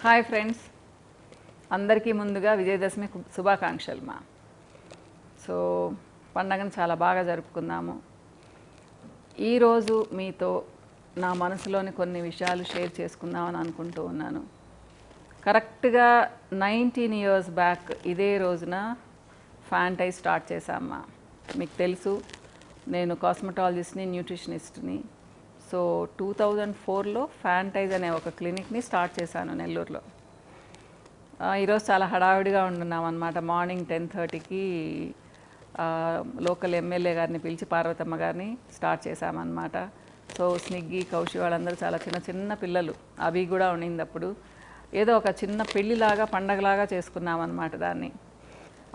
Hi friends, అందరికీ ముందుగా విజయదశమి శుభాకాంక్షలు మా. సో పండగను చాలా బాగా జరుపుకుందాము. ఈరోజు మీతో నా మనసులోని కొన్ని విషయాలు షేర్ చేసుకుందామని అనుకుంటూ ఉన్నాను. కరెక్ట్గా 19 years బ్యాక్ ఇదే రోజున ఫ్యాంటైజ్ స్టార్ట్ చేశామ్మా. మీకు తెలుసు, నేను కాస్మెటాలజిస్ట్ని, న్యూట్రిషనిస్ట్ని. సో 2004లో ఫ్యాంటైజ్ అనే ఒక క్లినిక్ని స్టార్ట్ చేశాను నెల్లూరులో. ఈరోజు చాలా హడావిడిగా ఉంటున్నాం అన్నమాట. మార్నింగ్ 10:30కి లోకల్ ఎమ్మెల్యే గారిని పిలిచి పార్వతమ్మ గారిని స్టార్ట్ చేశామన్నమాట. సో స్నిగ్గి, కౌశి వాళ్ళందరూ చాలా చిన్న చిన్న పిల్లలు, అవి కూడా ఉండింది. అప్పుడు ఏదో ఒక చిన్న పెళ్ళిలాగా, పండగలాగా చేసుకున్నామన్నమాట దాన్ని.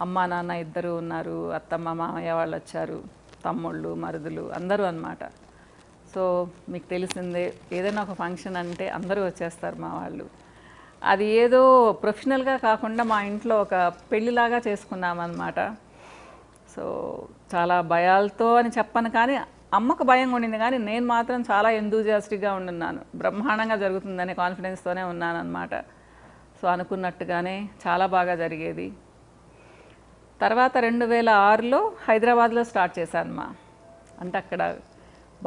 అమ్మ నాన్న ఇద్దరు ఉన్నారు, అత్తమ్మ మామయ్య వాళ్ళు వచ్చారు, తమ్ముళ్ళు మరుదులు అందరూ అన్నమాట. సో మీకు తెలిసిందే, ఏదైనా ఒక ఫంక్షన్ అంటే అందరూ వచ్చేస్తారు మా వాళ్ళు. అది ఏదో ప్రొఫెషనల్గా కాకుండా మా ఇంట్లో ఒక పెళ్ళిలాగా చేసుకున్నామన్నమాట. సో చాలా భయాలతో అని చెప్పను, కానీ అమ్మకు భయం ఉండింది, కానీ నేను మాత్రం చాలా ఎంతూజియాస్టిక్గా ఉండున్నాను. బ్రహ్మాండంగా జరుగుతుందనే కాన్ఫిడెన్స్తోనే ఉన్నానన్నమాట. సో అనుకున్నట్టుగానే చాలా బాగా జరిగేది. తర్వాత 2006లో హైదరాబాద్లో స్టార్ట్ చేశాను మా. అంటే అక్కడ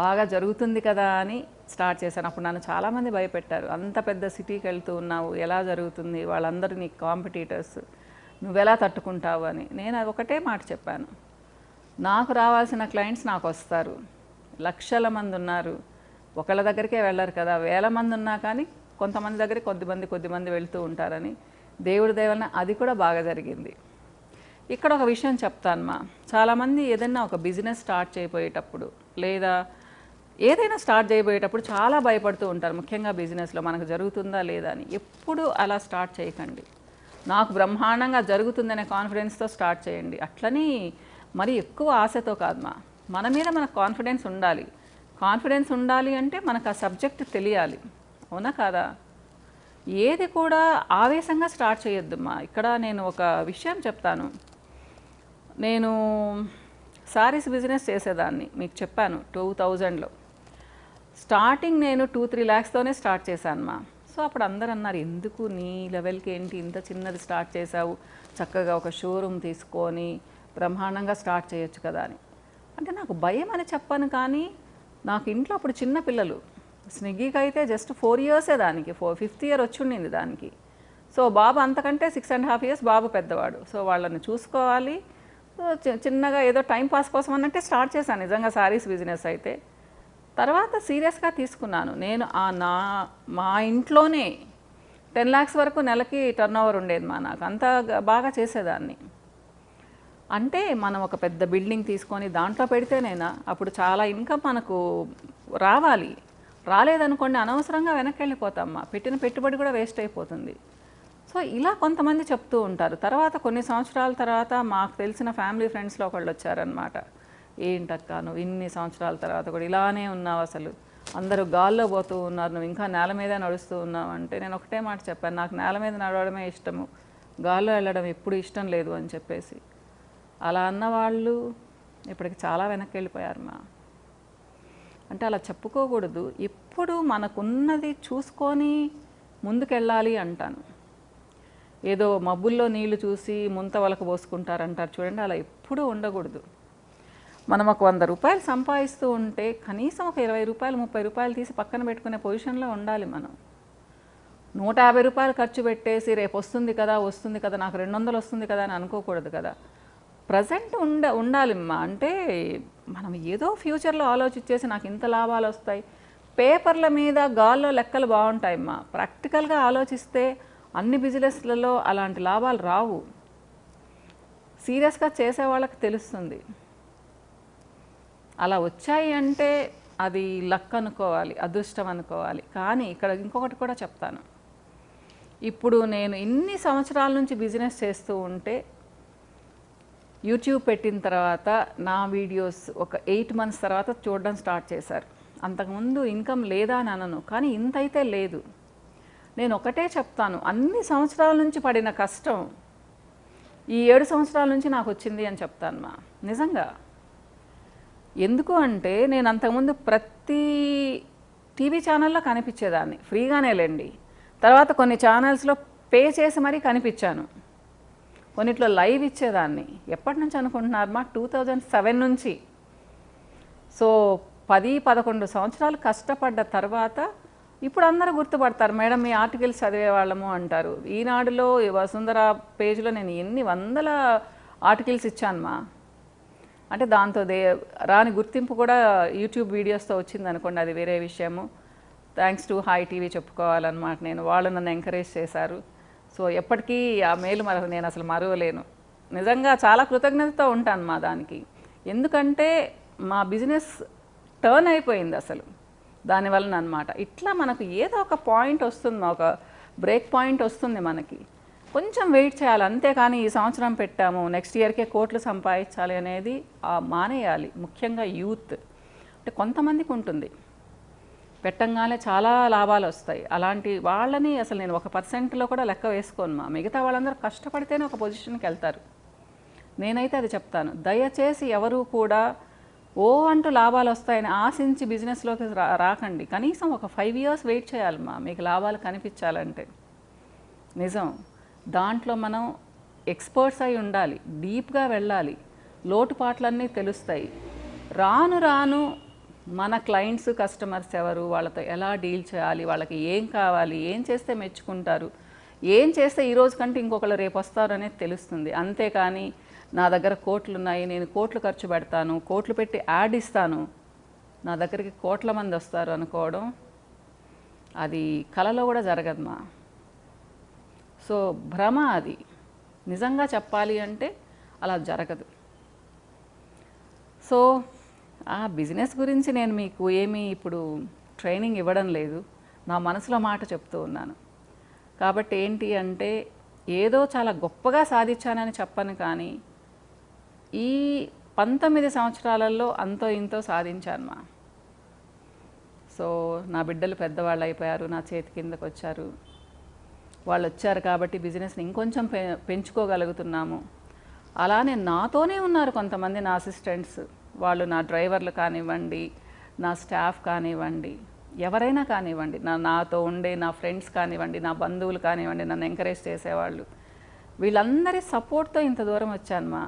బాగా జరుగుతుంది కదా అని స్టార్ట్ చేశాను. అప్పుడు నన్ను చాలామంది భయపెట్టారు, అంత పెద్ద సిటీకి వెళ్తూ ఉన్నావు, ఎలా జరుగుతుంది, వాళ్ళందరూ నీకు కాంపిటీటర్స్, నువ్వెలా తట్టుకుంటావు అని. నేను అది ఒకటే మాట చెప్పాను, నాకు రావాల్సిన క్లయింట్స్ నాకు వస్తారు. లక్షల మంది ఉన్నారు, ఒకళ్ళ దగ్గరికే వెళ్ళరు కదా, వేల మంది ఉన్నా కానీ కొంతమంది దగ్గరికి కొద్దిమంది వెళ్తూ ఉంటారని. దేవుడి దయ వలన అది కూడా బాగా జరిగింది. ఇక్కడ ఒక విషయం చెప్తాను మా. చాలామంది ఏదైనా ఒక బిజినెస్ స్టార్ట్ చేయబోయేటప్పుడు, లేదా ఏదైనా స్టార్ట్ చేయబోయేటప్పుడు చాలా భయపడుతూ ఉంటారు, ముఖ్యంగా బిజినెస్లో మనకు జరుగుతుందా లేదా అని. ఎప్పుడు అలా స్టార్ట్ చేయకండి. నాకు బ్రహ్మాండంగా జరుగుతుందనే కాన్ఫిడెన్స్తో స్టార్ట్ చేయండి. అట్లని మరి ఎక్కువ ఆశతో కాదు మా. మన మీద మనకు కాన్ఫిడెన్స్ ఉండాలి. కాన్ఫిడెన్స్ ఉండాలి అంటే మనకు ఆ సబ్జెక్ట్ తెలియాలి, అవునా కాదా? ఏది కూడా ఆవేశంగా స్టార్ట్ చేయొద్దమ్మా. ఇక్కడ నేను ఒక విషయం చెప్తాను. నేను శారీస్ బిజినెస్ చేసేదాన్ని, మీకు చెప్పాను 2000లో. స్టార్టింగ్ నేను 2-3 lakhstోనే స్టార్ట్ చేశాను మా. సో అప్పుడు అందరూ అన్నారు, ఎందుకు నీ లెవెల్కి ఏంటి ఇంత చిన్నది స్టార్ట్ చేశావు, చక్కగా ఒక షోరూమ్ తీసుకొని బ్రహ్మాండంగా స్టార్ట్ చేయొచ్చు కదా అని. అంటే నాకు భయం అని చెప్పాను, కానీ నాకు ఇంట్లో అప్పుడు చిన్న పిల్లలు. స్నిగ్గీకి అయితే జస్ట్ 4 years దానికి, 5th year వచ్చి ఉండింది దానికి. సో బాబు అంతకంటే 6.5 years బాబు పెద్దవాడు. సో వాళ్ళని చూసుకోవాలి. సో చిన్నగా ఏదో టైం పాస్ కోసం అన్నట్టే స్టార్ట్ చేశాను నిజంగా శారీస్ బిజినెస్ అయితే. తర్వాత సీరియస్గా తీసుకున్నాను. నేను మా ఇంట్లోనే 10 lakhs వరకు నెలకి టర్నోవర్ ఉండేది మా. నాకు అంత బాగా చేసేదాన్ని. అంటే మనం ఒక పెద్ద బిల్డింగ్ తీసుకొని దాంట్లో పెడితేనైనా అప్పుడు చాలా ఇన్కమ్ మనకు రావాలి. రాలేదనుకోండి, అనవసరంగా వెనక్కి వెళ్ళిపోతామ్మా, పెట్టిన పెట్టుబడి కూడా వేస్ట్ అయిపోతుంది. సో ఇలా కొంతమంది చెప్తూ ఉంటారు. తర్వాత కొన్ని సంవత్సరాల తర్వాత మాకు తెలిసిన ఫ్యామిలీ ఫ్రెండ్స్లో ఒకళ్ళు వచ్చారనమాట. ఏంటక్క నువ్వు ఇన్ని సంవత్సరాల తర్వాత కూడా ఇలానే ఉన్నావు, అసలు అందరూ గాల్లో పోతూ ఉన్నారు, నువ్వు ఇంకా నేల మీద నడుస్తూ ఉన్నావు అంటే నేను ఒకటే మాట చెప్పాను, నాకు నేల మీద నడవడమే ఇష్టము, గాల్లో వెళ్ళడం ఎప్పుడు ఇష్టం లేదు అని చెప్పేసి. అలా అన్నవాళ్ళు ఇప్పటికి చాలా వెనక్కి వెళ్ళిపోయారు మా. అంటే అలా చెప్పుకోకూడదు, ఎప్పుడు మనకున్నది చూసుకొని ముందుకెళ్ళాలి అంటాను. ఏదో మబ్బుల్లో నీళ్లు చూసి ముంత వలకు పోసుకుంటారంటారు చూడండి, అలా ఎప్పుడూ ఉండకూడదు. మనం ఒక 100 రూపాయలు సంపాదిస్తూ ఉంటే కనీసం ఒక 20 రూపాయలు 30 రూపాయలు తీసి పక్కన పెట్టుకునే పొజిషన్లో ఉండాలి మనం. 150 రూపాయలు ఖర్చు పెట్టేసి రేపు వస్తుంది కదా నాకు 200 వస్తుంది కదా అని అనుకోకూడదు కదా. ప్రజెంట్ ఉండాలిమ్మా. అంటే మనం ఏదో ఫ్యూచర్లో ఆలోచించేసి నాకు ఇంత లాభాలు వస్తాయి, పేపర్ల మీద గాల్లో లెక్కలు బాగుంటాయమ్మా. ప్రాక్టికల్గా ఆలోచిస్తే అన్ని బిజినెస్లలో అలాంటి లాభాలు రావు. సీరియస్గా చేసే వాళ్ళకి తెలుస్తుంది. అలా వచ్చాయి అంటే అది లక్ అనుకోవాలి, అదృష్టం అనుకోవాలి. కానీ ఇక్కడ ఇంకొకటి కూడా చెప్తాను. ఇప్పుడు నేను ఇన్ని సంవత్సరాల నుంచి బిజినెస్ చేస్తూ ఉంటే, యూట్యూబ్ పెట్టిన తర్వాత నా వీడియోస్ ఒక 8 months తర్వాత చూడడం స్టార్ట్ చేశారు. అంతకుముందు ఇన్కమ్ లేదా అని అనను, కానీ ఇంతైతే లేదు. నేను ఒకటే చెప్తాను, అన్ని సంవత్సరాల నుంచి పడిన కష్టం ఈ 7 సంవత్సరాల నుంచి నాకు వచ్చింది అని చెప్తాను మా. నిజంగా. ఎందుకు అంటే నేను అంతకుముందు ప్రతి టీవీ ఛానల్లో కనిపించేదాన్ని, ఫ్రీగానే లేండి. తర్వాత కొన్ని ఛానల్స్లో పే చేసి మరీ కనిపించాను, కొన్నిట్లో లైవ్ ఇచ్చేదాన్ని. ఎప్పటి నుంచి అనుకుంటున్నారు మా 2007 నుంచి. సో 10-11 సంవత్సరాలు కష్టపడ్డ తర్వాత ఇప్పుడు అందరూ గుర్తుపడతారు, మేడం మీ ఆర్టికల్స్ చదివేవాళ్ళము అంటారు. ఈనాడులో వసుంధర పేజ్లో నేను ఎన్ని వందల ఆర్టికల్స్ ఇచ్చాను మా. అంటే దాంతో రాని గుర్తింపు కూడా యూట్యూబ్ వీడియోస్తో వచ్చింది అనుకోండి, అది వేరే విషయము. థ్యాంక్స్ టు హాయ్ టీవీ చెప్పుకోవాలన్నమాట నేను. వాళ్ళు నన్ను ఎంకరేజ్ చేశారు. సో ఎప్పటికీ ఆ మేలు నేను అసలు మరవలేను. నిజంగా చాలా కృతజ్ఞతతో ఉంటాను మా దానికి. ఎందుకంటే మా బిజినెస్ టర్న్ అయిపోయింది అసలు దానివల్ల అనమాట. ఇట్లా మనకు ఏదో ఒక పాయింట్ వస్తుంది, ఒక బ్రేక్ పాయింట్ వస్తుంది మనకి. కొంచెం వెయిట్ చేయాలి అంతేకాని ఈ సంవత్సరం పెట్టాము నెక్స్ట్ ఇయర్కే కోట్లు సంపాదించాలి అనేది మానేయాలి. ముఖ్యంగా యూత్ అంటే కొంతమందికి ఉంటుంది, పెట్టంగానే చాలా లాభాలు వస్తాయి. అలాంటి వాళ్ళని అసలు నేను 1% కూడా లెక్క వేసుకోను మా. మిగతా వాళ్ళందరూ కష్టపడితేనే ఒక పొజిషన్కి వెళ్తారు. నేనైతే అది చెప్తాను, దయచేసి ఎవరు కూడా ఓ అంటూ లాభాలు వస్తాయని ఆశించి బిజినెస్లోకి రాకండి. కనీసం ఒక 5 years వెయిట్ చేయాలి మా మీకు లాభాలు కనిపించాలంటే. నిజం, దాంట్లో మనం ఎక్స్పర్ట్స్ అయి ఉండాలి, డీప్గా వెళ్ళాలి, లోటుపాట్లన్నీ తెలుస్తాయి. రాను రాను మన క్లయింట్స్ కస్టమర్స్ ఎవరు, వాళ్ళతో ఎలా డీల్ చేయాలి, వాళ్ళకి ఏం కావాలి, ఏం చేస్తే మెచ్చుకుంటారు, ఏం చేస్తే ఈరోజు కంటే ఇంకొకరు రేపు వస్తారు అనేది తెలుస్తుంది. అంతేకాని నా దగ్గర కోట్లు ఉన్నాయి, నేను కోట్లు ఖర్చు పెడతాను, కోట్లు పెట్టి యాడ్ ఇస్తాను, నా దగ్గరికి కోట్ల మంది వస్తారు అనుకోవడం అది కలలో కూడా జరగదు మా. సో భ్రమ అది. నిజంగా చెప్పాలి అంటే అలా జరగదు. సో ఆ బిజినెస్ గురించి నేను మీకు ఏమీ ఇప్పుడు ట్రైనింగ్ ఇవ్వడం లేదు, నా మనసులో మాట చెప్తూ ఉన్నాను. కాబట్టి ఏంటి అంటే ఏదో చాలా గొప్పగా సాధించానని చెప్పను, కానీ ఈ 19 సంవత్సరాలలో అంతో ఇంతో సాధించాను మా. సో నా బిడ్డలు పెద్దవాళ్ళు అయిపోయారు, నా చేతి కిందకు వచ్చారు. వాళ్ళు వచ్చారు కాబట్టి బిజినెస్ని ఇంకొంచెం పెంచుకోగలుగుతున్నాము. అలానే నాతోనే ఉన్నారు కొంతమంది నా అసిస్టెంట్స్, వాళ్ళు నా డ్రైవర్లు కానివ్వండి, నా స్టాఫ్ కానివ్వండి, ఎవరైనా కానివ్వండి, నాతో ఉండే నా ఫ్రెండ్స్ కానివ్వండి, నా బంధువులు కానివ్వండి, నన్ను ఎంకరేజ్ చేసేవాళ్ళు, వీళ్ళందరి సపోర్ట్తో ఇంత దూరం వచ్చాను మా.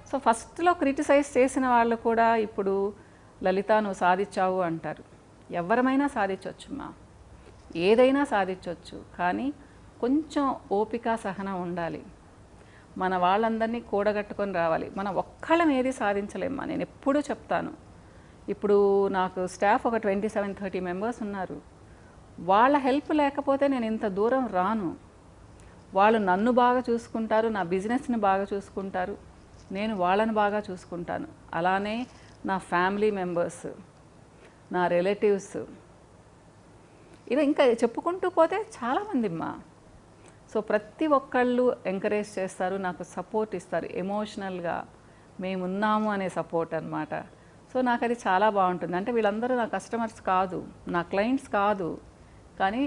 సో ఫస్ట్లో క్రిటిసైజ్ చేసిన వాళ్ళు కూడా ఇప్పుడు లలిత నువ్వు సాధించావు అంటారు. ఎవరమైనా సాధించవచ్చు మా, ఏదైనా సాధించవచ్చు, కానీ కొంచెం ఓపిక సహనం ఉండాలి. మన వాళ్ళందరినీ కూడగట్టుకొని రావాలి. మనం ఒక్కళ్ళం ఏది సాధించలేమ్మా, నేను ఎప్పుడూ చెప్తాను. ఇప్పుడు నాకు స్టాఫ్ ఒక 27-30 మెంబర్స్ ఉన్నారు. వాళ్ళ హెల్ప్ లేకపోతే నేను ఇంత దూరం రాను. వాళ్ళు నన్ను బాగా చూసుకుంటారు, నా బిజినెస్ని బాగా చూసుకుంటారు, నేను వాళ్ళని బాగా చూసుకుంటాను. అలానే నా ఫ్యామిలీ మెంబర్స్, నా రిలేటివ్స్, ఇలా ఇంకా చెప్పుకుంటూ పోతే చాలామంది అమ్మా. సో ప్రతి ఒక్కళ్ళు ఎంకరేజ్ చేస్తారు, నాకు సపోర్ట్ ఇస్తారు ఎమోషనల్గా, మేమున్నాము అనే సపోర్ట్ అనమాట. సో నాకు అది చాలా బాగుంటుంది. అంటే వీళ్ళందరూ నా కస్టమర్స్ కాదు, నా క్లయింట్స్ కాదు, కానీ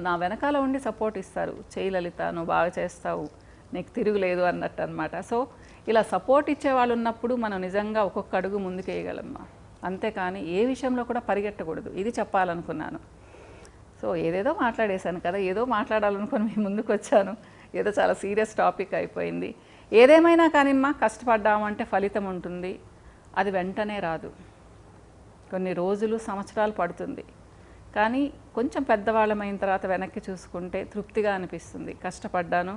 నా వెనకాల ఉండి సపోర్ట్ ఇస్తారు. చేయి లలిత, నువ్వు బాగా చేస్తావు, నీకు తిరుగులేదు అన్నట్టు అనమాట. సో ఇలా సపోర్ట్ ఇచ్చేవాళ్ళు ఉన్నప్పుడు మనం నిజంగా ఒక్కొక్క అడుగు ముందుకు వేయగలమ్మా. అంతేకాని ఏ విషయంలో కూడా పరిగెట్టకూడదు, ఇది చెప్పాలనుకున్నాను. సో ఏదేదో మాట్లాడేశాను కదా, ఏదో మాట్లాడాలనుకొని మీ ముందుకు వచ్చాను. ఏదో చాలా సీరియస్ టాపిక్ అయిపోయింది. ఏదేమైనా కానీ అమ్మా, కష్టపడ్డామంటే ఫలితం ఉంటుంది. అది వెంటనే రాదు, కొన్ని రోజులు సంవత్సరాలు పడుతుంది. కానీ కొంచెం పెద్దవాళ్ళమైన తర్వాత వెనక్కి చూసుకుంటే తృప్తిగా అనిపిస్తుంది. కష్టపడ్డాను,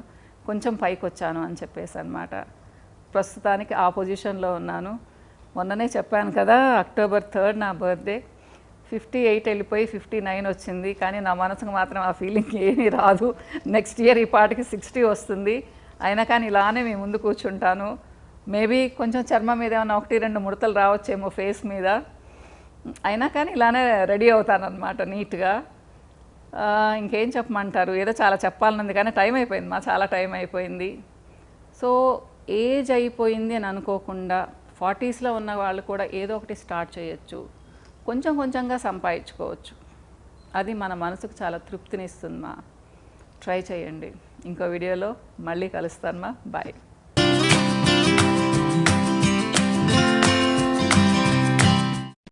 కొంచెం పైకి వచ్చాను అని చెప్పేసి అనమాట. ప్రస్తుతానికి ఆ పొజిషన్లో ఉన్నాను. మొన్ననే చెప్పాను కదా, October 3rd నా బర్త్డే. 58 వెళ్ళిపోయి 59 వచ్చింది, కానీ నా మనసుకు మాత్రం ఆ ఫీలింగ్ ఏమీ రాదు. నెక్స్ట్ ఇయర్ ఈ పాటికి 60 వస్తుంది. అయినా కానీ ఇలానే మీ ముందు కూర్చుంటాను. మేబీ కొంచెం చర్మం మీద ఏమైనా 1-2 ముడతలు రావచ్చేమో ఫేస్ మీద, అయినా కానీ ఇలానే రెడీ అవుతానన్నమాట నీట్గా. ఇంకేం చెప్పమంటారు, ఏదో చాలా చెప్పాలన్నది కానీ టైం అయిపోయింది మా, చాలా టైం అయిపోయింది. సో ఏజ్ అయిపోయింది అని అనుకోకుండా 40sలో ఉన్న వాళ్ళు కూడా ఏదో ఒకటి స్టార్ట్ చేయొచ్చు, కొంచెం కొంచెంగా సంపాదించుకోవచ్చు. అది మన మనసుకు చాలా తృప్తినిస్తుంది మా. ట్రై చేయండి. ఇంకో వీడియోలో మళ్ళీ కలుస్తాను మా. బాయ్.